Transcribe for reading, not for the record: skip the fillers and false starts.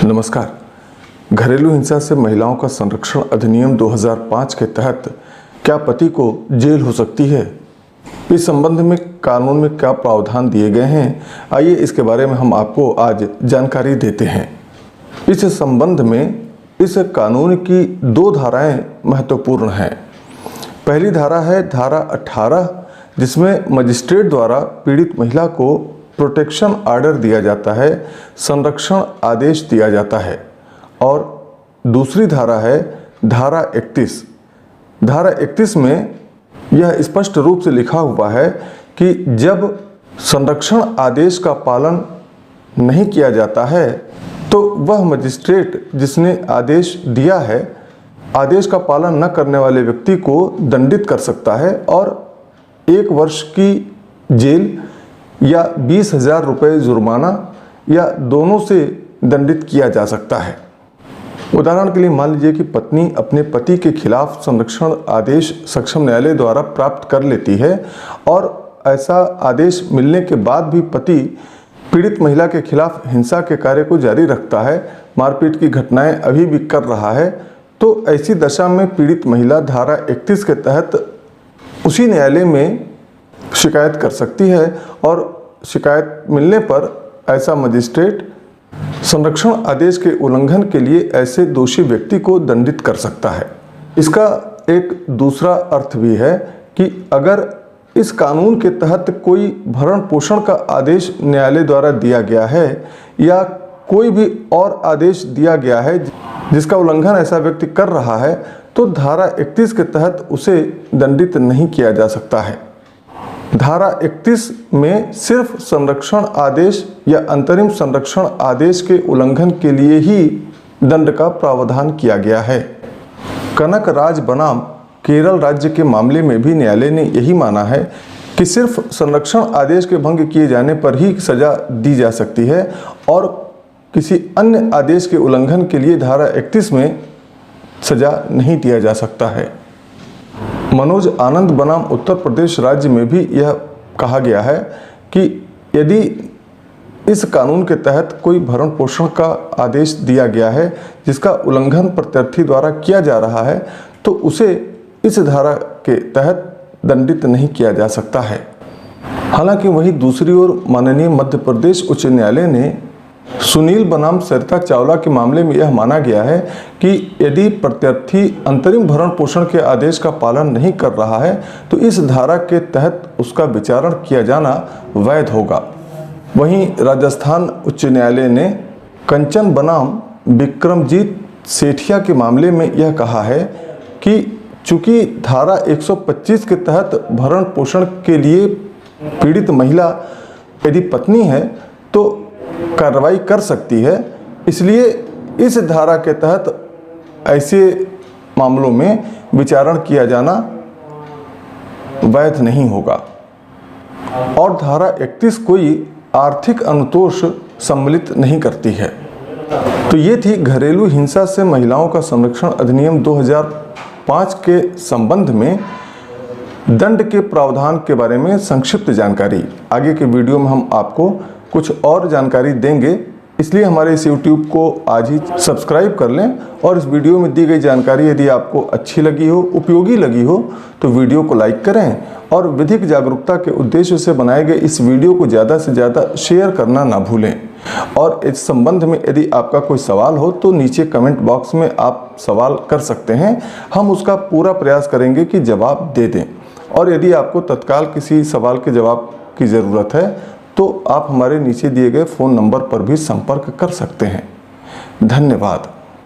नमस्कार। घरेलू हिंसा से महिलाओं का संरक्षण अधिनियम 2005 के तहत क्या पति को जेल हो सकती है? इस संबंध में कानून में क्या प्रावधान दिए गए हैं, आइए इसके बारे में हम आपको आज जानकारी देते हैं। इस संबंध में इस कानून की दो धाराएं महत्वपूर्ण हैं। पहली धारा है धारा 18, जिसमें मजिस्ट्रेट द्वारा पीड़ित महिला को प्रोटेक्शन ऑर्डर दिया जाता है, संरक्षण आदेश दिया जाता है। और दूसरी धारा है धारा 31। धारा 31 में यह स्पष्ट रूप से लिखा हुआ है कि जब संरक्षण आदेश का पालन नहीं किया जाता है तो वह मजिस्ट्रेट जिसने आदेश दिया है, आदेश का पालन न करने वाले व्यक्ति को दंडित कर सकता है और 1 वर्ष की जेल या 20,000 रुपये जुर्माना या दोनों से दंडित किया जा सकता है। उदाहरण के लिए मान लीजिए कि पत्नी अपने पति के खिलाफ संरक्षण आदेश सक्षम न्यायालय द्वारा प्राप्त कर लेती है और ऐसा आदेश मिलने के बाद भी पति पीड़ित महिला के खिलाफ हिंसा के कार्य को जारी रखता है, मारपीट की घटनाएं अभी भी कर रहा है, तो ऐसी दशा में पीड़ित महिला धारा 31 के तहत उसी न्यायालय में शिकायत कर सकती है और शिकायत मिलने पर ऐसा मजिस्ट्रेट संरक्षण आदेश के उल्लंघन के लिए ऐसे दोषी व्यक्ति को दंडित कर सकता है। इसका एक दूसरा अर्थ भी है कि अगर इस कानून के तहत कोई भरण पोषण का आदेश न्यायालय द्वारा दिया गया है या कोई भी और आदेश दिया गया है जिसका उल्लंघन ऐसा व्यक्ति कर रहा है, तो धारा 31 के तहत उसे दंडित नहीं किया जा सकता है। धारा 31 में सिर्फ संरक्षण आदेश या अंतरिम संरक्षण आदेश के उल्लंघन के लिए ही दंड का प्रावधान किया गया है। कनक राज बनाम केरल राज्य के मामले में भी न्यायालय ने यही माना है कि सिर्फ संरक्षण आदेश के भंग किए जाने पर ही सजा दी जा सकती है और किसी अन्य आदेश के उल्लंघन के लिए धारा 31 में सजा नहीं दिया जा सकता है। मनोज आनंद बनाम उत्तर प्रदेश राज्य में भी यह कहा गया है कि यदि इस कानून के तहत कोई भरण पोषण का आदेश दिया गया है जिसका उल्लंघन प्रत्यर्थी द्वारा किया जा रहा है, तो उसे इस धारा के तहत दंडित नहीं किया जा सकता है। हालांकि वहीं दूसरी ओर माननीय मध्य प्रदेश उच्च न्यायालय ने सुनील बनाम सरिता चावला के मामले में यह माना गया है कि यदि प्रत्यर्थी अंतरिम भरण पोषण के आदेश का पालन नहीं कर रहा है तो इस धारा के तहत उसका विचारण किया जाना वैध होगा। वहीं राजस्थान उच्च न्यायालय ने कंचन बनाम विक्रमजीत सेठिया के मामले में यह कहा है कि चूंकि धारा 125 के तहत भरण पोषण के लिए पीड़ित महिला यदि पत्नी है तो कार्रवाई कर सकती है, इसलिए इस धारा के तहत ऐसे मामलों में विचारण किया जाना वैध नहीं होगा। और धारा 31 कोई आर्थिक अनुतोष सम्मिलित नहीं करती है। तो ये थी घरेलू हिंसा से महिलाओं का संरक्षण अधिनियम 2005 के संबंध में दंड के प्रावधान के बारे में संक्षिप्त जानकारी। आगे के वीडियो में हम आपको कुछ और जानकारी देंगे, इसलिए हमारे इस YouTube को आज ही सब्सक्राइब कर लें और इस वीडियो में दी गई जानकारी यदि आपको अच्छी लगी हो, उपयोगी लगी हो, तो वीडियो को लाइक करें और विधिक जागरूकता के उद्देश्य से बनाए गए इस वीडियो को ज़्यादा से ज़्यादा शेयर करना ना भूलें। और इस संबंध में यदि आपका कोई सवाल हो तो नीचे कमेंट बॉक्स में आप सवाल कर सकते हैं, हम उसका पूरा प्रयास करेंगे कि जवाब दे दें। और यदि आपको तत्काल किसी सवाल के जवाब की ज़रूरत है तो आप हमारे नीचे दिए गए फ़ोन नंबर पर भी संपर्क कर सकते हैं। धन्यवाद।